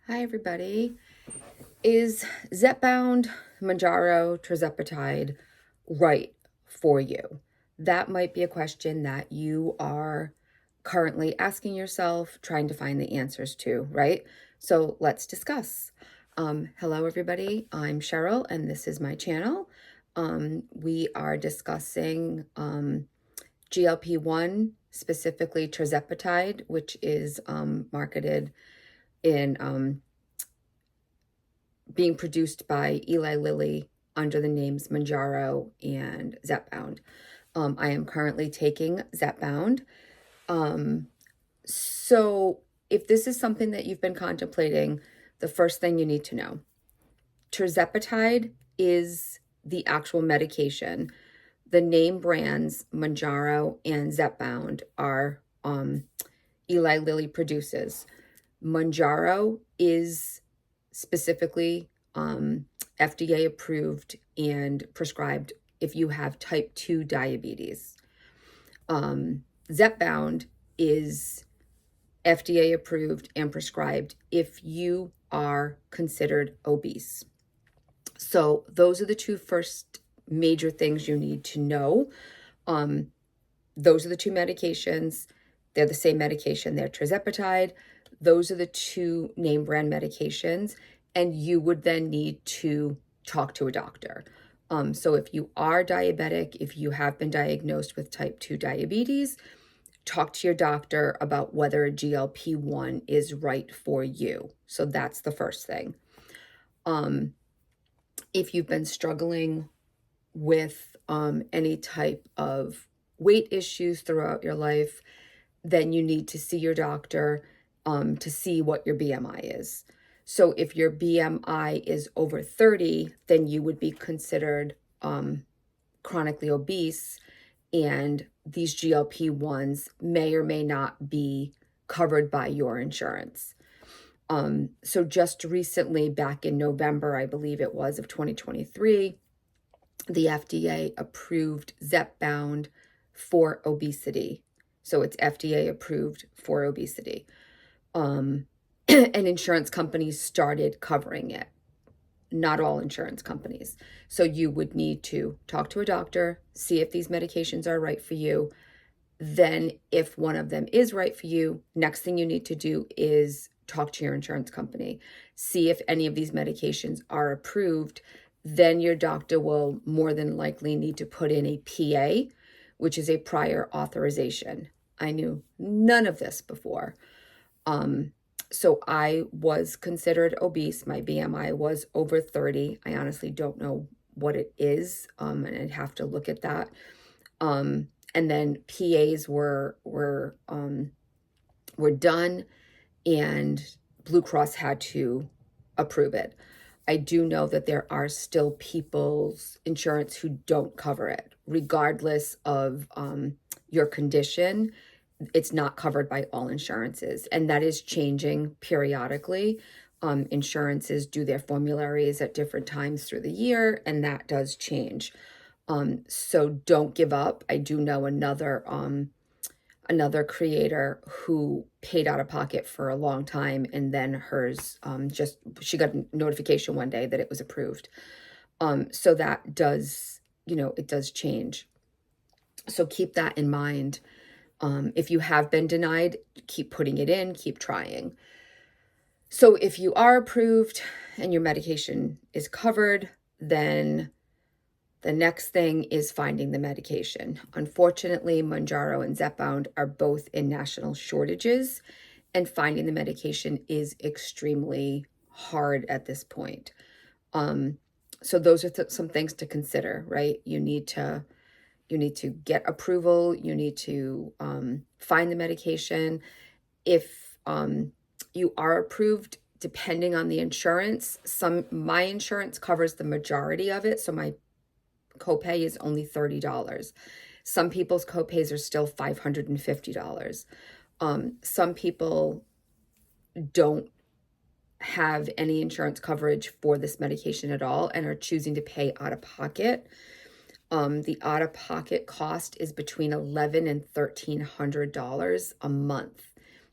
Hi, everybody. Is Zepbound, Mounjaro, Tirzepatide right for you? That might be a question that you are currently asking yourself, trying to find the answers to, right? So let's discuss. Hello, everybody. I'm Cheryl, and this is my channel. We are discussing GLP-1, specifically Tirzepatide, which is marketed in being produced by Eli Lilly under the names Mounjaro and Zepbound. I am currently taking Zepbound. So if this is something that you've been contemplating, the first thing you need to know, Tirzepatide is the actual medication. The name brands Mounjaro and Zepbound are Eli Lilly produces. Mounjaro is specifically FDA approved and prescribed if you have type 2 diabetes. Zepbound is FDA approved and prescribed if you are considered obese. So those are the two first major things you need to know. Those are the two medications. They're the same medication. They're Tirzepatide. Those are the two name brand medications. And you would then need to talk to a doctor. So if you are diabetic, if you have been diagnosed with type 2 diabetes, talk to your doctor about whether a GLP-1 is right for you. So that's the first thing. If you've been struggling with any type of weight issues throughout your life, then you need to see your doctor to see what your BMI is. So if your BMI is over 30, then you would be considered chronically obese, and these GLP-1s may or may not be covered by your insurance. So just recently, back in November, I believe it was, of 2023, the FDA approved Zepbound for obesity. So it's FDA approved for obesity. And insurance companies started covering it. Not all insurance companies. So you would need to talk to a doctor, see if these medications are right for you. Then if one of them is right for you, next thing you need to do is talk to your insurance company. See if any of these medications are approved. Then your doctor will more than likely need to put in a PA, which is a prior authorization. I knew none of this before. So I was considered obese. My BMI was over 30. I honestly don't know what it is, and I'd have to look at that. And then PAs were done, and Blue Cross had to approve it. I do know that there are still people's insurance who don't cover it, regardless of your condition. It's not covered by all insurances, and that is changing periodically. Insurances do their formularies at different times through the year, and that does change. So don't give up. I do know another creator who paid out of pocket for a long time, and then hers she got a notification one day that it was approved. So that does, it does change. So keep that in mind. If you have been denied, keep putting it in, keep trying. So if you are approved and your medication is covered, then the next thing is finding the medication. Unfortunately, Mounjaro and Zepbound are both in national shortages, and finding the medication is extremely hard at this point. So those are some things to consider, right? You need to get approval. You need to find the medication. If you are approved, depending on the insurance, my insurance covers the majority of it, so my copay is only $30. Some people's copays are still $550. Some people don't have any insurance coverage for this medication at all and are choosing to pay out of pocket. The out-of-pocket cost is between $1,100 and $1,300 a month.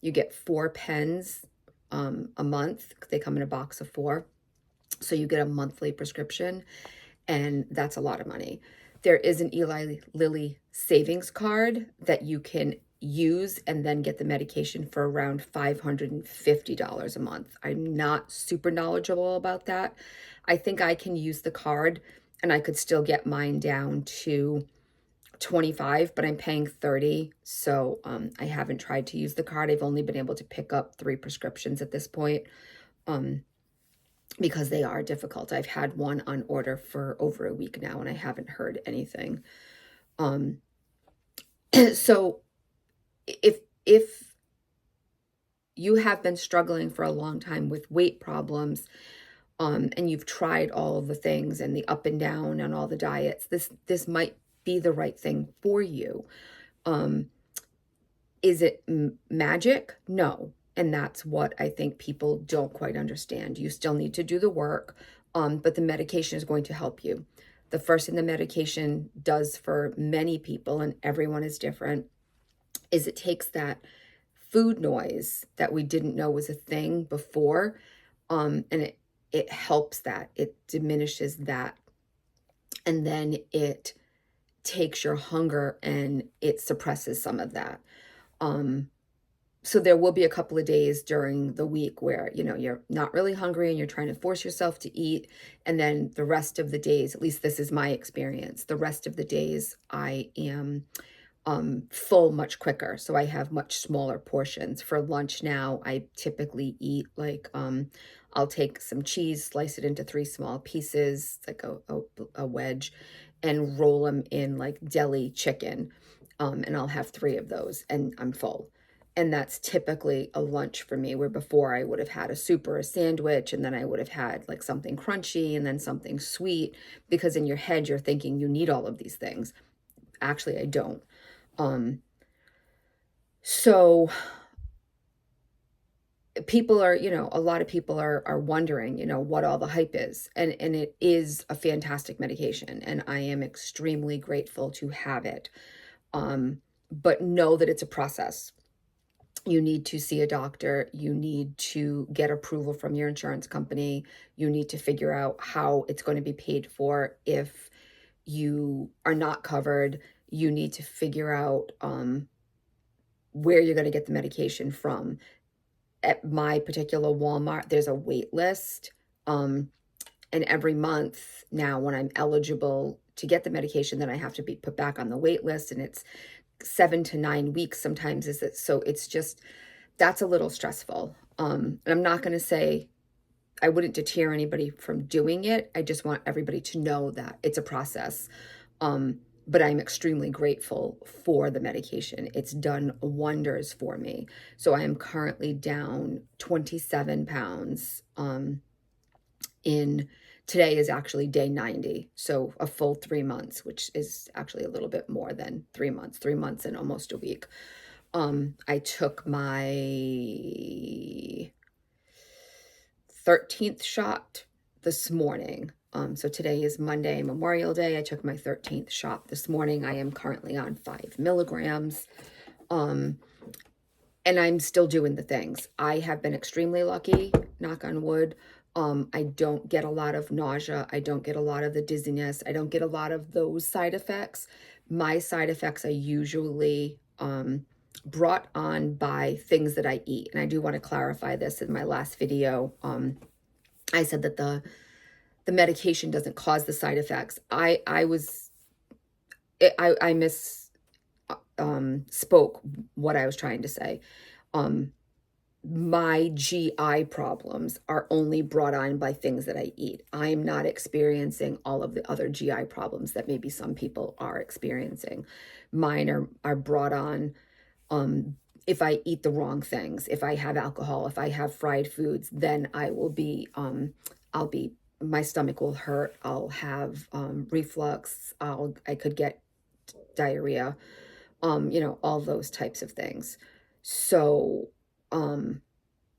You get 4 pens a month. They come in a box of 4. So you get a monthly prescription, and that's a lot of money. There is an Eli Lilly savings card that you can use and then get the medication for around $550 a month. I'm not super knowledgeable about that. I think I can use the card and I could still get mine down to 25, but I'm paying 30. So I haven't tried to use the card. I've only been able to pick up 3 prescriptions at this point. Because they are difficult. I've had one on order for over a week now, and I haven't heard anything. So if you have been struggling for a long time with weight problems, and you've tried all of the things and the up and down and all the diets, this might be the right thing for you. Is it magic? No. And that's what I think people don't quite understand. You still need to do the work, but the medication is going to help you. The first thing the medication does for many people, and everyone is different, is it takes that food noise that we didn't know was a thing before, and it helps that. It diminishes that. And then it takes your hunger and it suppresses some of that. So there will be a couple of days during the week where, you're not really hungry and you're trying to force yourself to eat. And then the rest of the days, at least this is my experience, the rest of the days I am full much quicker. So I have much smaller portions. For lunch now, I typically eat like, I'll take some cheese, slice it into 3 small pieces, like a wedge, and roll them in like deli chicken. And I'll have 3 of those and I'm full. And that's typically a lunch for me, where before I would have had a soup or a sandwich, and then I would have had like something crunchy and then something sweet, because in your head, you're thinking you need all of these things. Actually, I don't. So people are, a lot of people are wondering, what all the hype is. And it is a fantastic medication, and I am extremely grateful to have it. But know that it's a process. You need to see a doctor. You need to get approval from your insurance company. You need to figure out how it's going to be paid for. If you are not covered, you need to figure out where you're going to get the medication from. At my particular Walmart, there's a wait list. And every month now, when I'm eligible to get the medication, then I have to be put back on the wait list, and it's 7 to 9 weeks sometimes. So it's just, that's a little stressful. And I'm not going to say I wouldn't deter anybody from doing it. I just want everybody to know that it's a process. But I'm extremely grateful for the medication. It's done wonders for me. So I am currently down 27 pounds. Today is actually day 90, so a full 3 months, which is actually a little bit more than 3 months, 3 months and almost a week. I took my 13th shot this morning. So today is Monday, Memorial Day. I took my 13th shot this morning. I am currently on 5 milligrams. And I'm still doing the things. I have been extremely lucky, knock on wood. I don't get a lot of nausea. I don't get a lot of the dizziness. I don't get a lot of those side effects. My side effects are usually brought on by things that I eat. And I do want to clarify this. In my last video, I said that the medication doesn't cause the side effects. I spoke what I was trying to say. My GI problems are only brought on by things that I eat. I'm not experiencing all of the other GI problems that maybe some people are experiencing. Mine are brought on if I eat the wrong things, if I have alcohol, if I have fried foods, then I will be, my stomach will hurt. I'll have reflux. I could get diarrhea, all those types of things. So,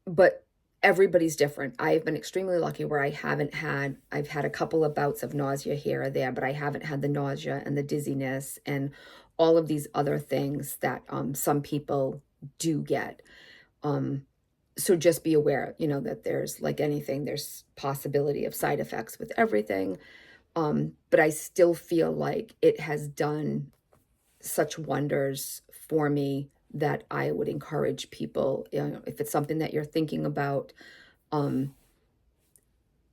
but everybody's different. I've been extremely lucky where I've had a couple of bouts of nausea here or there, but I haven't had the nausea and the dizziness and all of these other things that some people do get. So just be aware, you know, that there's, like anything, there's possibility of side effects with everything. But I still feel like it has done such wonders for me that I would encourage people, you know, if it's something that you're thinking about, um,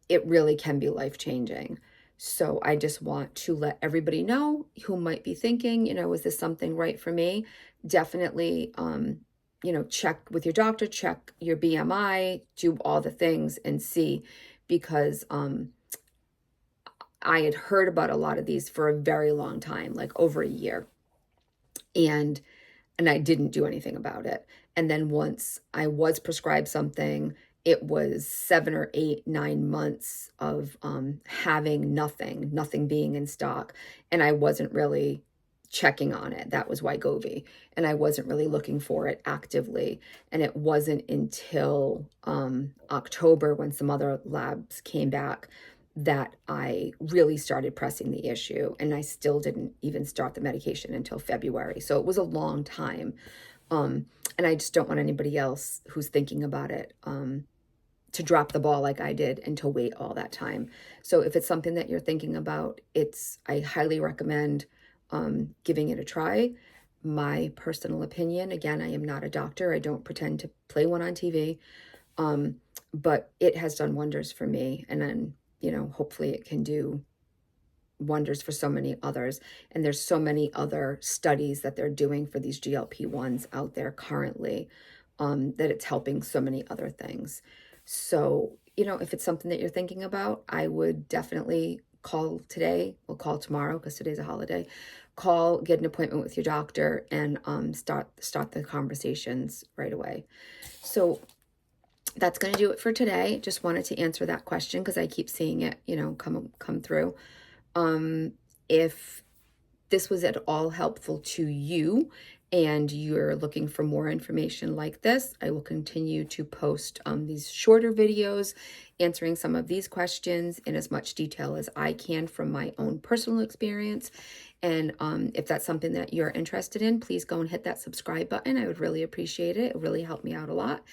it really can be life-changing. So I just want to let everybody know who might be thinking, you know, is this something right for me? Definitely, you know, check with your doctor, check your BMI, do all the things and see, because I had heard about a lot of these for a very long time, like over a year, and I didn't do anything about it. And then once I was prescribed something, it was 7 or 8, 9 months of having nothing being in stock. And I wasn't really checking on it. That was Wegovy. And I wasn't really looking for it actively. And it wasn't until October, when some other labs came back, that I really started pressing the issue. And I still didn't even start the medication until February. So it was a long time. Um, and I just don't want anybody else who's thinking about it to drop the ball like I did and to wait all that time. So if it's something that you're thinking about, I highly recommend giving it a try. My personal opinion, again, I am not a doctor. I don't pretend to play one on TV. But it has done wonders for me. And then, you know, hopefully it can do wonders for so many others. And there's so many other studies that they're doing for these GLP-1s out there currently, that it's helping so many other things. So, you know, if it's something that you're thinking about, I would definitely call today. We'll call tomorrow because today's a holiday. Call, get an appointment with your doctor, and start the conversations right away. So that's going to do it for today. Just wanted to answer that question because I keep seeing it, you know, come through. If this was at all helpful to you and you're looking for more information like this, I will continue to post these shorter videos answering some of these questions in as much detail as I can from my own personal experience. And if that's something that you're interested in, please go and hit that subscribe button. I would really appreciate it. It would really help me out a lot.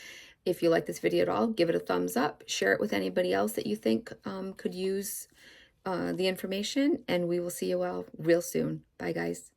If you like this video at all, give it a thumbs up. Share it with anybody else that you think could use the information, and we will see you all real soon. Bye, guys.